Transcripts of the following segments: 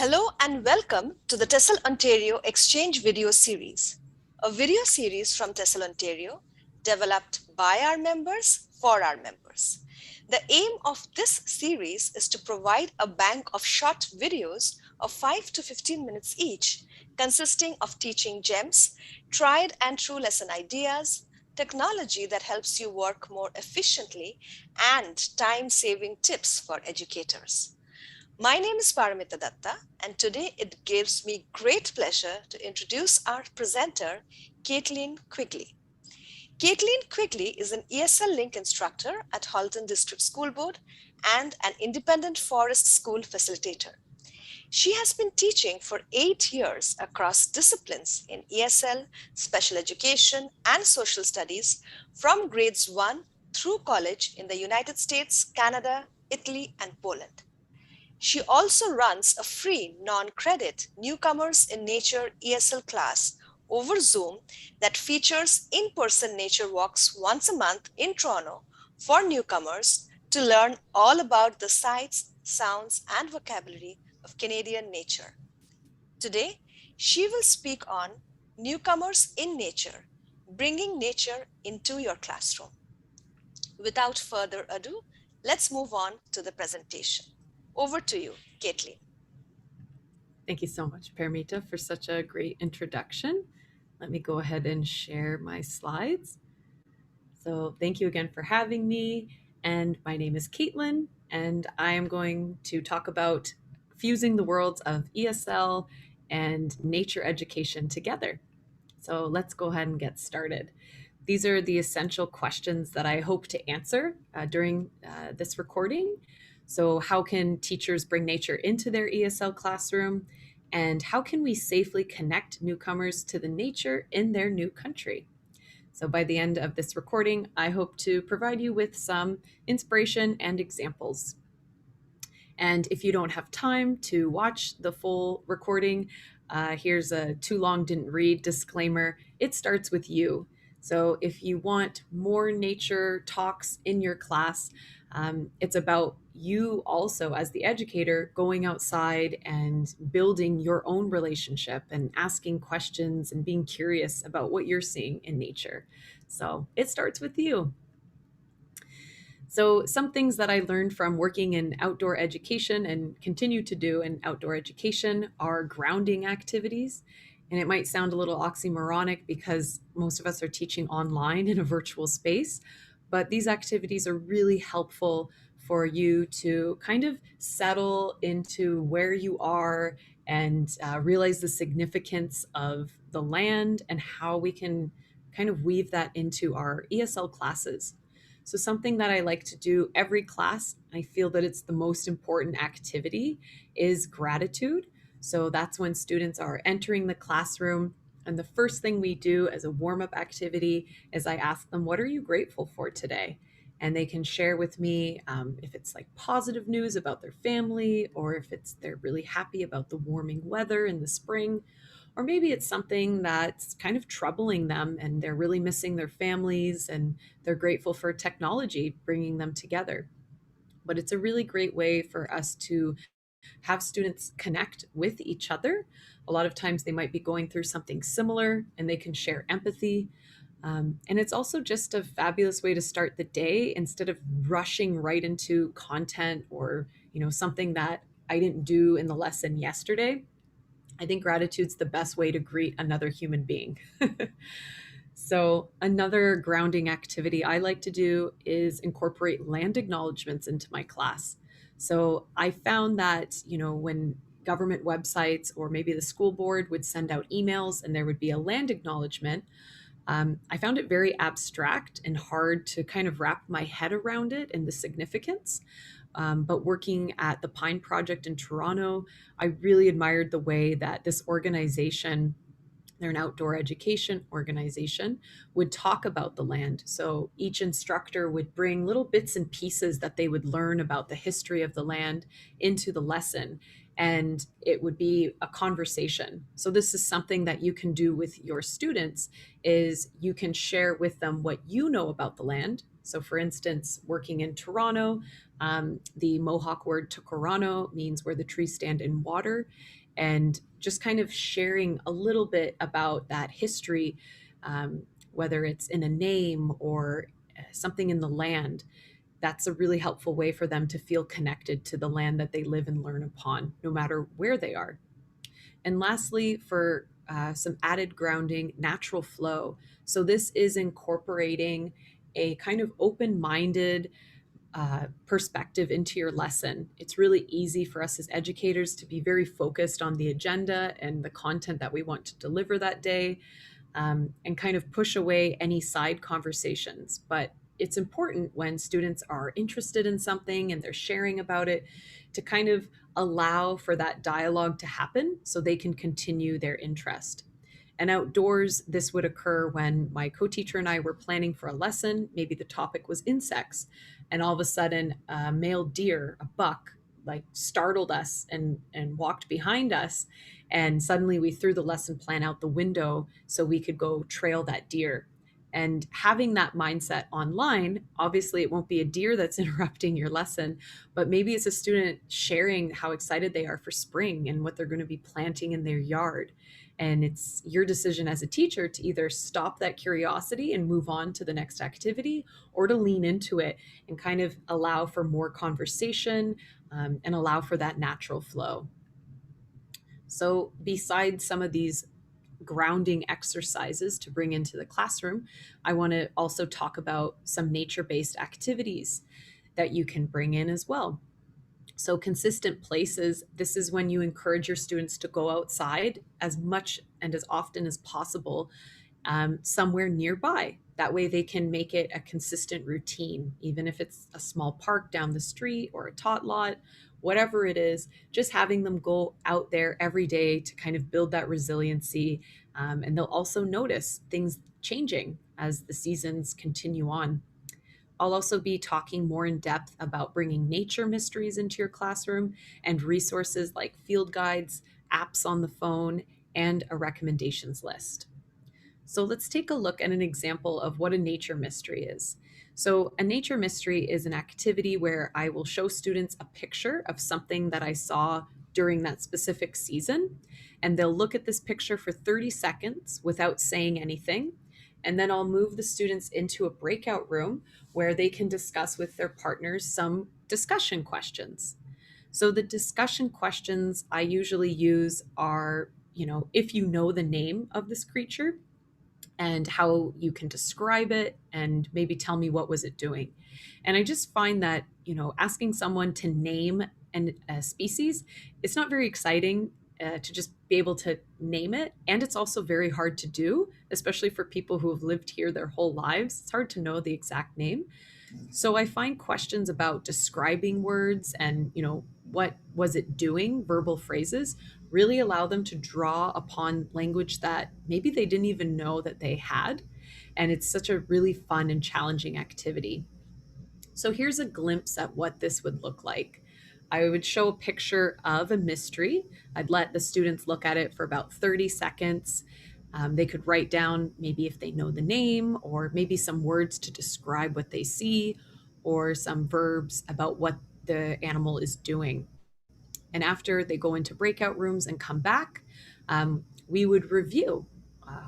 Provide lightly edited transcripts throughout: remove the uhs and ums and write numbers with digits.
Hello and welcome to the TESL Ontario Exchange Video Series, a video series from TESL Ontario developed by our members for our members. The aim of this series is to provide a bank of short videos of 5 to 15 minutes each, consisting of teaching gems, tried and true lesson ideas, technology that helps you work more efficiently, and time-saving tips for educators. My name is Paramita Dutta, and today it gives me great pleasure to introduce our presenter, Caitlin Quigley. Caitlin Quigley is an ESL Link instructor at Halton District School Board and an independent forest school facilitator. She has been teaching for 8 years across disciplines in ESL, special education, and social studies from grades 1 through college in the United States, Canada, Italy, and Poland. She also runs a free non-credit Newcomers in Nature ESL class over Zoom that features in-person nature walks once a month in Toronto for newcomers to learn all about the sights, sounds, and vocabulary of Canadian nature. Today, she will speak on Newcomers in Nature, bringing nature into your classroom. Without further ado, let's move on to the presentation. Over to you, Caitlin. Thank you so much, Paramita, for such a great introduction. Let me go ahead and share my slides. So thank you again for having me. And my name is Caitlin, and I am going to talk about fusing the worlds of ESL and nature education together. So let's go ahead and get started. These are the essential questions that I hope to answer during this recording. So how can teachers bring nature into their ESL classroom? And how can we safely connect newcomers to the nature in their new country? So by the end of this recording, I hope to provide you with some inspiration and examples. And if you don't have time to watch the full recording, here's a too long didn't read disclaimer. It starts with you. So if you want more nature talks in your class, it's about you also as the educator going outside and building your own relationship and asking questions and being curious about what you're seeing in nature. So it starts with you. So some things that I learned from working in outdoor education and continue to do in outdoor education are grounding activities. And it might sound a little oxymoronic because most of us are teaching online in a virtual space, but these activities are really helpful for you to kind of settle into where you are and realize the significance of the land and how we can kind of weave that into our ESL classes. So something that I like to do every class, I feel that it's the most important activity, is gratitude. So that's when students are entering the classroom. And the first thing we do as a warm-up activity is I ask them, what are you grateful for today? And they can share with me if it's like positive news about their family, or if it's they're really happy about the warming weather in the spring, or maybe it's something that's kind of troubling them and they're really missing their families and they're grateful for technology bringing them together. But it's a really great way for us to have students connect with each other. A lot of times they might be going through something similar and they can share empathy. And it's also just a fabulous way to start the day instead of rushing right into content or, something that I didn't do in the lesson yesterday. I think gratitude's the best way to greet another human being. So, another grounding activity I like to do is incorporate land acknowledgements into my class. So, I found that, when government websites or maybe the school board would send out emails and there would be a land acknowledgement, I found it very abstract and hard to kind of wrap my head around it and the significance. But working at the Pine Project in Toronto, I really admired the way that this organization, they're an outdoor education organization, would talk about the land. So each instructor would bring little bits and pieces that they would learn about the history of the land into the lesson. And it would be a conversation. So this is something that you can do with your students is you can share with them what you know about the land So, for instance, working in Toronto, the Mohawk word tokorano means where the trees stand in water. And just kind of sharing a little bit about that history, whether it's in a name or something in the land, that's a really helpful way for them to feel connected to the land that they live and learn upon, no matter where they are. And lastly, for some added grounding, natural flow. So this is incorporating a kind of open minded perspective into your lesson. It's really easy for us as educators to be very focused on the agenda and the content that we want to deliver that day, and kind of push away any side conversations. But it's important when students are interested in something and they're sharing about it to kind of allow for that dialogue to happen so they can continue their interest. And outdoors, this would occur when my co teacher and I were planning for a lesson. Maybe the topic was insects, and all of a sudden, a male deer, a buck, like startled us and walked behind us. And suddenly we threw the lesson plan out the window so we could go trail that deer. And having that mindset online, obviously, it won't be a deer that's interrupting your lesson, but maybe it's a student sharing how excited they are for spring and what they're going to be planting in their yard. And it's your decision as a teacher to either stop that curiosity and move on to the next activity, or to lean into it and kind of allow for more conversation, and allow for that natural flow. So, besides some of these grounding exercises to bring into the classroom, I want to also talk about some nature based activities that you can bring in as well. So, consistent places, this is when you encourage your students to go outside as much and as often as possible, somewhere nearby. That way, they can make it a consistent routine, even if it's a small park down the street or a tot lot, whatever it is, just having them go out there every day to kind of build that resiliency. And they'll also notice things changing as the seasons continue on. I'll also be talking more in depth about bringing nature mysteries into your classroom and resources like field guides, apps on the phone, and a recommendations list. So let's take a look at an example of what a nature mystery is. So, a nature mystery is an activity where I will show students a picture of something that I saw during that specific season, and they'll look at this picture for 30 seconds without saying anything. And then I'll move the students into a breakout room where they can discuss with their partners some discussion questions. So, the discussion questions I usually use are, if you know the name of this creature, and how you can describe it, and maybe tell me what was it doing. And I just find that, asking someone to name a species, it's not very exciting, to just be able to name it. And it's also very hard to do, especially for people who have lived here their whole lives. It's hard to know the exact name. So I find questions about describing words and, what was it doing, verbal phrases, really allow them to draw upon language that maybe they didn't even know that they had. And it's such a really fun and challenging activity. So here's a glimpse at what this would look like. I would show a picture of a mystery. I'd let the students look at it for about 30 seconds. They could write down maybe if they know the name, or maybe some words to describe what they see, or some verbs about what the animal is doing. And after they go into breakout rooms and come back, we would review,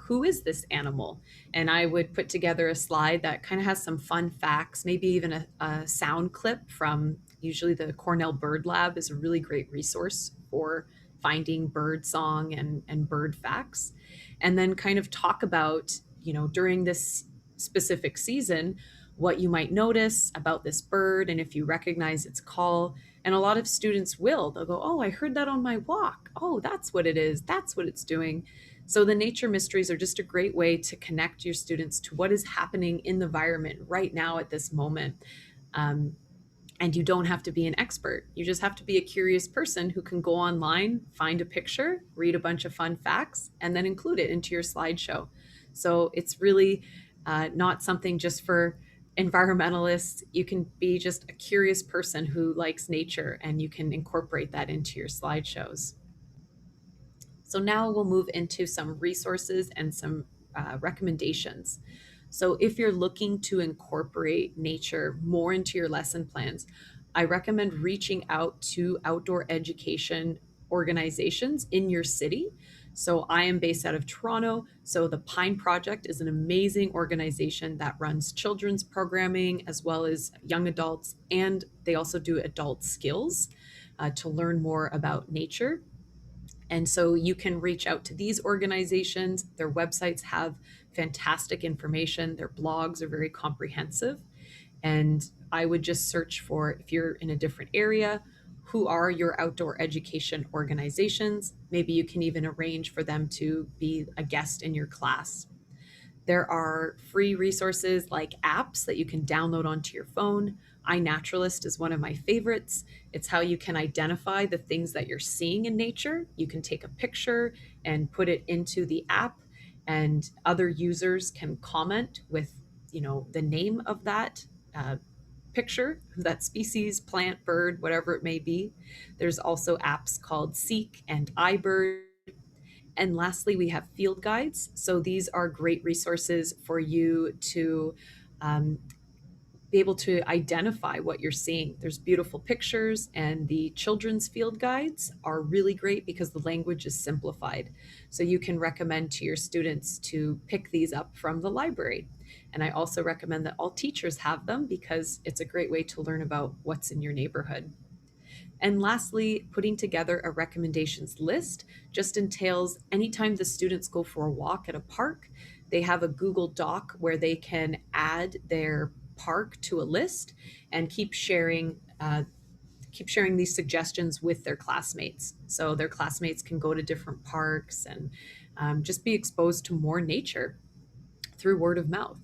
who is this animal? And I would put together a slide that kind of has some fun facts, maybe even a sound clip from, usually the Cornell Bird Lab is a really great resource for finding bird song and bird facts. And then kind of talk about, during this specific season, what you might notice about this bird and if you recognize its call. And a lot of students will. They'll go, "Oh, I heard that on my walk. Oh, that's what it is. That's what it's doing." So the nature mysteries are just a great way to connect your students to what is happening in the environment right now at this moment. Um, and you don't have to be an expert. You just have to be a curious person who can go online, find a picture, read a bunch of fun facts, and then include it into your slideshow. So it's really not something just for environmentalists. You can be just a curious person who likes nature, and you can incorporate that into your slideshows. So now we'll move into some resources and some recommendations. So if you're looking to incorporate nature more into your lesson plans, I recommend reaching out to outdoor education organizations in your city. So I am based out of Toronto. So the Pine Project is an amazing organization that runs children's programming as well as young adults, and they also do adult skills to learn more about nature. And so you can reach out to these organizations. Their websites have fantastic information. Their blogs are very comprehensive. And I would just search for, if you're in a different area, who are your outdoor education organizations? Maybe you can even arrange for them to be a guest in your class. There are free resources like apps that you can download onto your phone. iNaturalist is one of my favorites. It's how you can identify the things that you're seeing in nature. You can take a picture and put it into the app, and other users can comment with, the name of that uh, picture, that species, plant, bird, whatever it may be. There's also apps called Seek and iBird. And lastly, we have field guides. So these are great resources for you to um, be able to identify what you're seeing. There's beautiful pictures, and the children's field guides are really great because the language is simplified. So you can recommend to your students to pick these up from the library. And I also recommend that all teachers have them because it's a great way to learn about what's in your neighborhood. And lastly, putting together a recommendations list just entails anytime the students go for a walk at a park, they have a Google Doc where they can add their park to a list and keep sharing these suggestions with their classmates. So their classmates can go to different parks and just be exposed to more nature through word of mouth.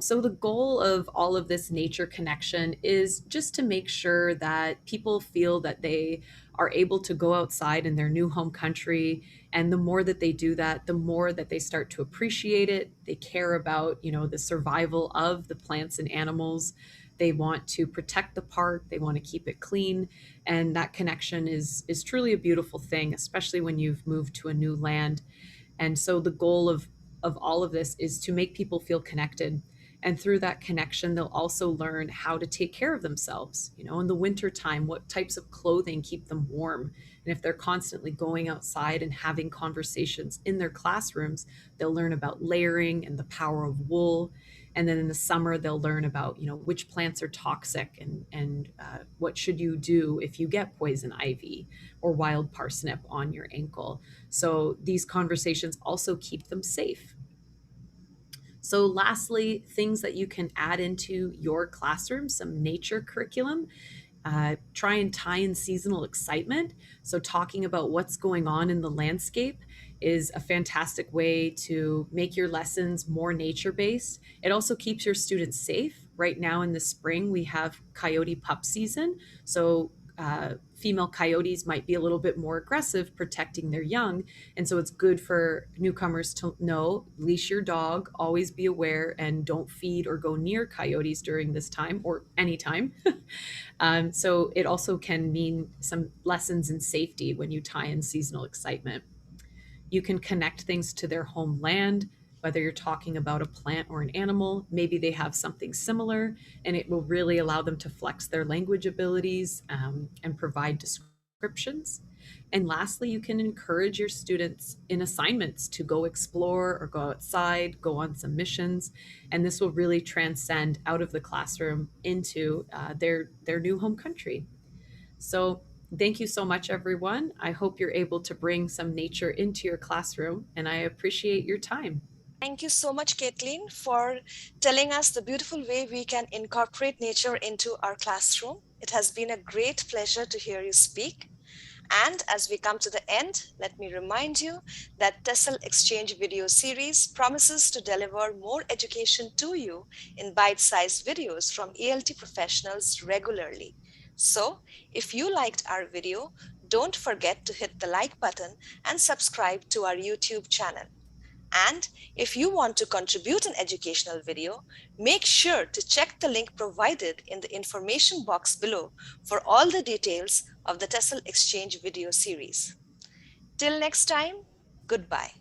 So, the goal of all of this nature connection is just to make sure that people feel that they are able to go outside in their new home country. And the more that they do that, the more that they start to appreciate it. They care about, the survival of the plants and animals. They want to protect the park. They want to keep it clean. And that connection is truly a beautiful thing, especially when you've moved to a new land. And so the goal of all of this is to make people feel connected. And through that connection, they'll also learn how to take care of themselves. In the winter time, what types of clothing keep them warm. And if they're constantly going outside and having conversations in their classrooms, they'll learn about layering and the power of wool. And then in the summer, they'll learn about, which plants are toxic, and what should you do if you get poison ivy or wild parsnip on your ankle. So these conversations also keep them safe. So, lastly, things that you can add into your classroom, some nature curriculum. Try and tie in seasonal excitement. So, talking about what's going on in the landscape is a fantastic way to make your lessons more nature based. It also keeps your students safe. Right now in the spring, we have coyote pup season. So, female coyotes might be a little bit more aggressive protecting their young. And so it's good for newcomers to know, leash your dog, always be aware, and don't feed or go near coyotes during this time or anytime. So it also can mean some lessons in safety when you tie in seasonal excitement. You can connect things to their homeland, whether you're talking about a plant or an animal. Maybe they have something similar, and it will really allow them to flex their language abilities and provide descriptions. And lastly, you can encourage your students in assignments to go explore or go outside, go on some missions, and this will really transcend out of the classroom into their new home country. So, thank you so much, everyone. I hope you're able to bring some nature into your classroom, and I appreciate your time. Thank you so much, Caitlin, for telling us the beautiful way we can incorporate nature into our classroom. It has been a great pleasure to hear you speak. And as we come to the end, let me remind you that TESL Exchange video series promises to deliver more education to you in bite-sized videos from ELT professionals regularly. So, if you liked our video, don't forget to hit the like button and subscribe to our YouTube channel. And if you want to contribute an educational video, make sure to check the link provided in the information box below for all the details of the TESL Exchange video series. Till next time, goodbye.